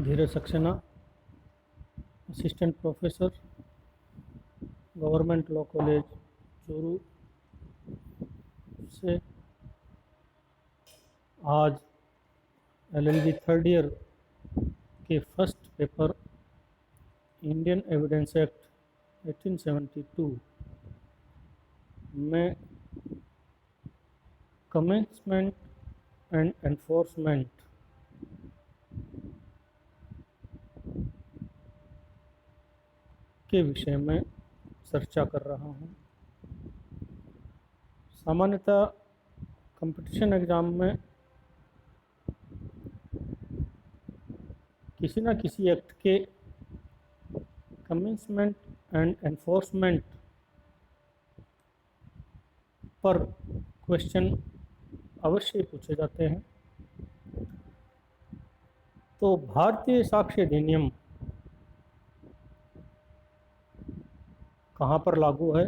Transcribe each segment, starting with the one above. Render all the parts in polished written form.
धीरज Saxena, assistant professor, government law college Churu से आज LLB third year के first paper Indian evidence act 1872 में commencement and enforcement के विषय में चर्चा कर रहा हूँ। सामान्यतः कंपटीशन एग्ज़ाम में किसी न किसी एक्ट के कमेंसमेंट एंड एनफोर्समेंट पर क्वेश्चन अवश्य पूछे जाते हैं। तो भारतीय साक्ष्य अधिनियम कहाँ पर लागू है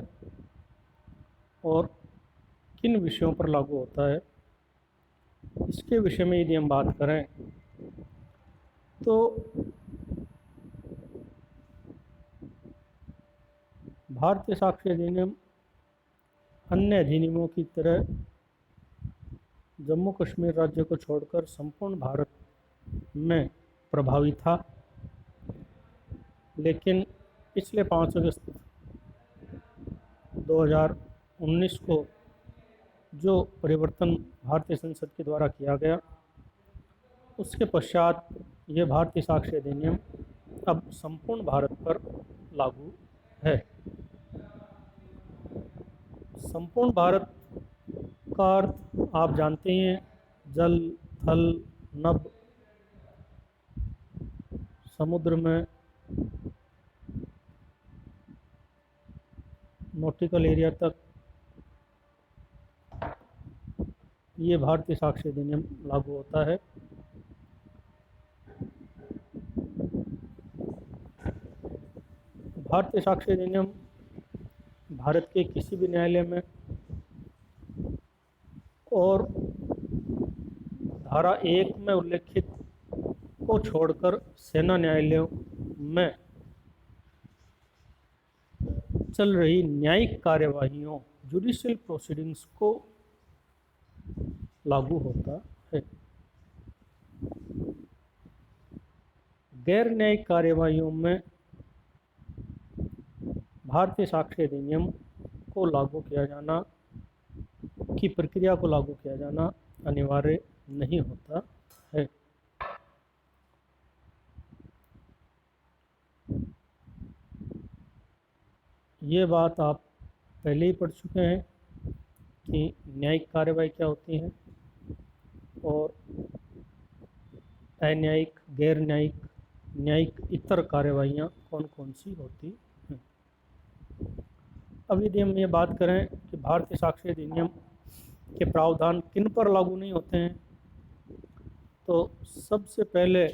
और किन विषयों पर लागू होता है, इसके विषय में यदि हम बात करें तो भारतीय साक्ष्य अधिनियम अन्य अधिनियमों की तरह जम्मू कश्मीर राज्य को छोड़कर संपूर्ण भारत में प्रभावी था, लेकिन पिछले 5 अगस्त 2019 को जो परिवर्तन भारतीय संसद के द्वारा किया गया, उसके पश्चात ये भारतीय साक्ष्य अधिनियम अब संपूर्ण भारत पर लागू है। संपूर्ण भारत का अर्थ आप जानते ही हैं, जल, थल, नभ, समुद्र में, नॉटिकल एरिया तक ये भारतीय साक्ष्य अधिनियम लागू होता है। भारतीय साक्ष्य अधिनियम भारत के किसी भी न्यायालय में और धारा 1 में उल्लेखित को छोड़कर सेना न्यायालयों में चल रही न्यायिक कार्यवाहियों जुडिशियल प्रोसीडिंग्स को लागू होता है। गैर न्यायिक कार्यवाहियों में भारतीय साक्ष्य अधिनियम को लागू किया जाना की प्रक्रिया को लागू किया जाना अनिवार्य नहीं होता है। ये बात आप पहले ही पढ़ चुके हैं कि न्यायिक कार्यवाही क्या होती है और अन्यायिक, गैर न्यायिक, न्यायिक इतर कार्यवाहियाँ कौन कौन सी होती हैं। अब यदि हम ये बात करें कि भारतीय साक्ष्य अधिनियम के प्रावधान किन पर लागू नहीं होते हैं, तो सबसे पहले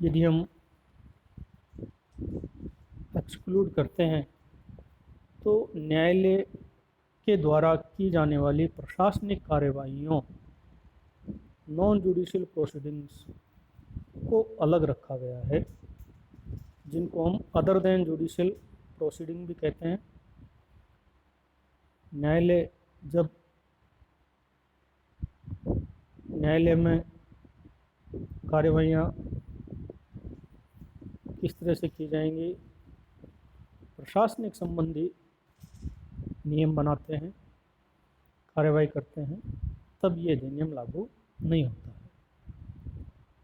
यदि हम एक्सक्लूड करते हैं तो न्यायालय के द्वारा की जाने वाली प्रशासनिक कार्यवाहियों, नॉन जुडिशियल प्रोसीडिंग्स को अलग रखा गया है, जिनको हम अदर देन जुडिशियल प्रोसीडिंग भी कहते हैं। न्यायालय जब न्यायालय में कार्यवाहियाँ किस तरह से की जाएंगी, प्रशासनिक संबंधी नियम बनाते हैं, कार्यवाही करते हैं, तब ये अधिनियम लागू नहीं होता है।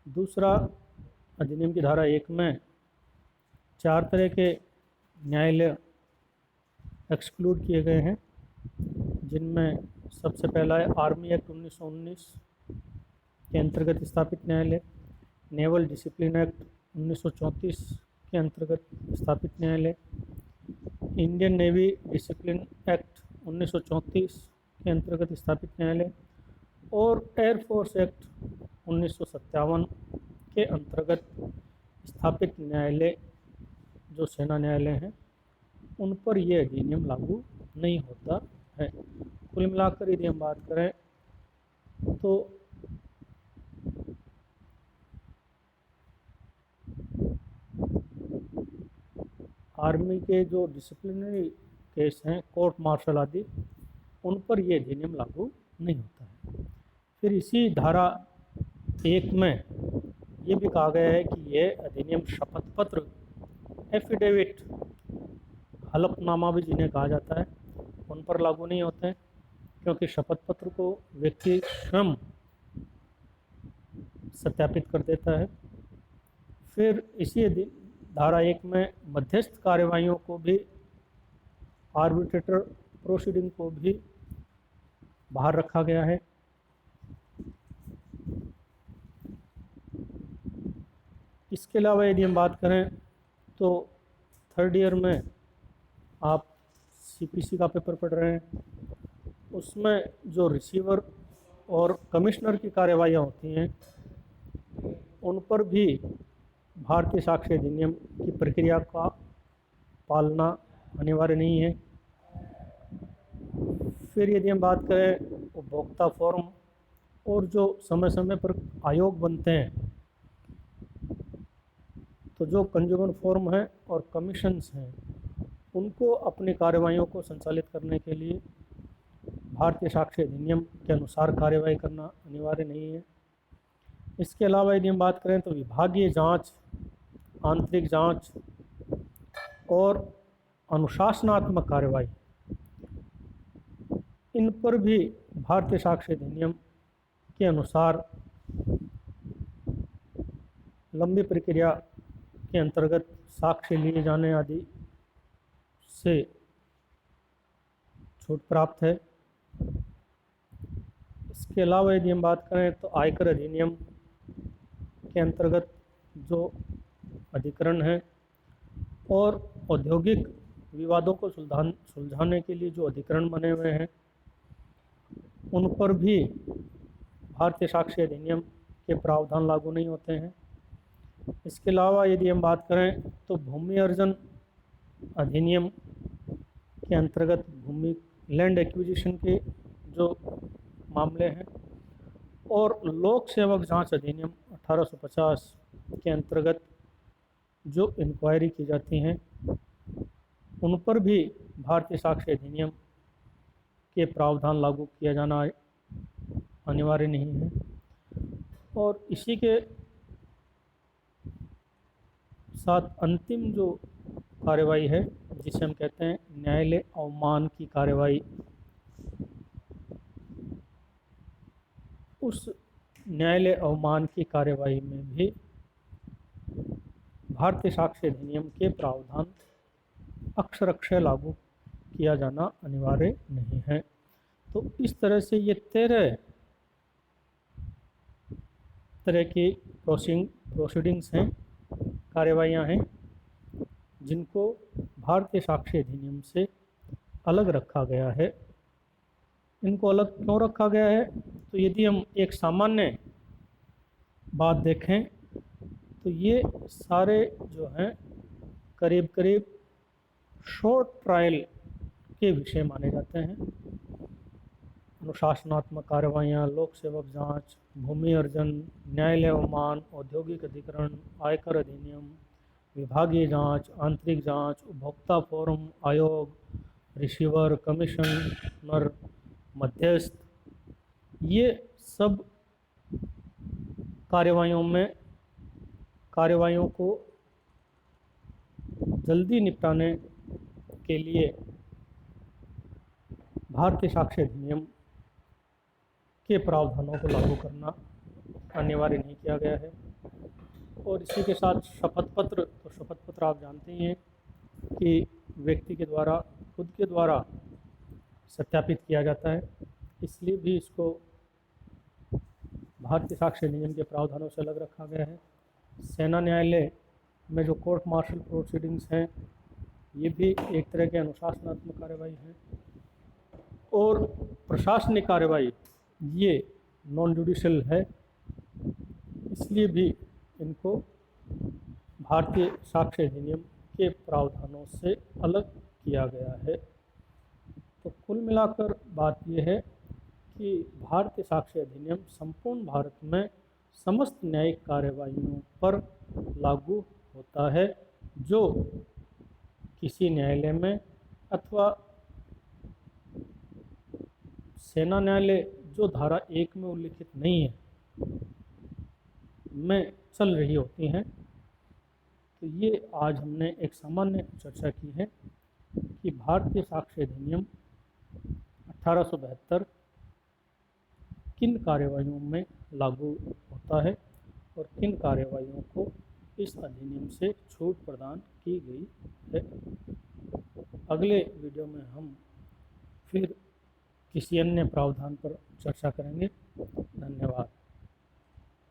दूसरा, अधिनियम की धारा 1 में 4 तरह के न्यायालय एक्सक्लूड किए गए हैं, जिनमें सबसे पहला है आर्मी एक्ट 1919 के अंतर्गत स्थापित न्यायालय, नेवल डिसिप्लिन एक्ट 1934 के अंतर्गत स्थापित न्यायालय, इंडियन नेवी डिसिप्लिन एक्ट 1934 के अंतर्गत स्थापित न्यायालय और एयरफोर्स एक्ट 1957 के अंतर्गत स्थापित न्यायालय जो सेना न्यायालय हैं, उन पर यह अधिनियम लागू नहीं होता है। कुल मिलाकर यदि हम बात करें तो आर्मी के जो डिसिप्लिनरी केस हैं, कोर्ट मार्शल आदि, उन पर ये अधिनियम लागू नहीं होता है। फिर इसी धारा 1 में ये भी कहा गया है कि ये अधिनियम शपथ पत्र, एफिडेविट, हलफनामा भी जिन्हें कहा जाता है, उन पर लागू नहीं होते हैं, क्योंकि शपथ पत्र को व्यक्ति स्वयं सत्यापित कर देता है। फिर इसी धारा 1 में मध्यस्थ कार्यवाहियों को भी, आर्बिट्रेटर प्रोसीडिंग को भी बाहर रखा गया है। इसके अलावा यदि हम बात करें तो 3rd ईयर में आप सीपीसी का पेपर पढ़ रहे हैं, उसमें जो रिसीवर और कमिश्नर की कार्यवाहियाँ होती हैं, उन पर भी भारतीय साक्ष्य अधिनियम की प्रक्रिया का पालना अनिवार्य नहीं है। फिर यदि हम बात करें उपभोक्ता फोरम और जो समय समय पर आयोग बनते हैं, तो जो कंज्यूमर फोरम है और कमीशंस हैं, उनको अपनी कार्यवाहियों को संचालित करने के लिए भारतीय साक्ष्य अधिनियम के अनुसार कार्यवाही करना अनिवार्य नहीं है। इसके अलावा यदि हम बात करें तो विभागीय जांच, आंतरिक जांच और अनुशासनात्मक कार्यवाही, इन पर भी भारतीय साक्ष्य अधिनियम के अनुसार लंबी प्रक्रिया के अंतर्गत साक्ष्य लिए जाने आदि से छूट प्राप्त है। इसके अलावा यदि हम बात करें तो आयकर अधिनियम के अंतर्गत जो अधिकरण है और औद्योगिक विवादों को सुलझाने के लिए जो अधिकरण बने हुए हैं, उन पर भी भारतीय साक्ष्य अधिनियम के प्रावधान लागू नहीं होते हैं। इसके अलावा यदि हम बात करें तो भूमि अर्जन अधिनियम के अंतर्गत भूमि, लैंड एक्विजिशन के जो मामले हैं, और लोक सेवक जांच अधिनियम 1850 के अंतर्गत जो इंक्वायरी की जाती हैं, उन पर भी भारतीय साक्ष्य अधिनियम के प्रावधान लागू किया जाना अनिवार्य नहीं है। और इसी के साथ अंतिम जो कार्यवाही है, जिसे हम कहते हैं न्यायालय अवमान की कार्यवाही, उस न्यायालय अवमान की कार्यवाही में भी भारतीय साक्ष्य अधिनियम के प्रावधान अक्षरशः लागू किया जाना अनिवार्य नहीं है। तो इस तरह से ये 13 तरह की प्रोसीडिंग्स हैं, कार्यवाहियाँ हैं, जिनको भारतीय साक्ष्य अधिनियम से अलग रखा गया है। इनको अलग क्यों रखा गया है? तो यदि हम एक सामान्य बात देखें तो ये सारे जो हैं करीब करीब शॉर्ट ट्रायल के विषय माने जाते हैं। अनुशासनात्मक कार्यवाहियाँ, लोक सेवक जांच, भूमि अर्जन, न्यायालय अवमान, औद्योगिक अधिकरण, आयकर अधिनियम, विभागीय जांच, आंतरिक जांच, उपभोक्ता फोरम, आयोग, रिसीवर, कमिश्नर, मध्यस्थ, ये सब कार्यवाहियों को जल्दी निपटाने के लिए भारतीय साक्ष्य अधिनियम के प्रावधानों को लागू करना अनिवार्य नहीं किया गया है। और इसी के साथ शपथ पत्र, तो शपथ पत्र आप जानते ही हैं कि व्यक्ति के द्वारा, खुद के द्वारा सत्यापित किया जाता है, इसलिए भी इसको भारतीय साक्ष्य अधिनियम के प्रावधानों से अलग रखा गया है। सेना न्यायालय में जो कोर्ट मार्शल प्रोसीडिंग्स हैं, ये भी एक तरह के अनुशासनात्मक कार्यवाही है। और प्रशासनिक कार्यवाही ये नॉन जुडिशियल है, इसलिए भी इनको भारतीय साक्ष्य अधिनियम के प्रावधानों से अलग किया गया है। तो कुल मिलाकर बात यह है कि भारतीय साक्ष्य अधिनियम संपूर्ण भारत में समस्त न्यायिक कार्यवाहियों पर लागू होता है, जो किसी न्यायालय में अथवा सेना न्यायालय जो धारा 1 में उल्लिखित नहीं है में चल रही होती हैं। तो ये आज हमने एक सामान्य चर्चा की है कि भारतीय साक्ष्य अधिनियम 1872 किन कार्यवाहियों में लागू होता है और किन कार्यवाहियों को इस अधिनियम से छूट प्रदान की गई है। अगले वीडियो में हम फिर किसी अन्य प्रावधान पर चर्चा करेंगे। धन्यवाद।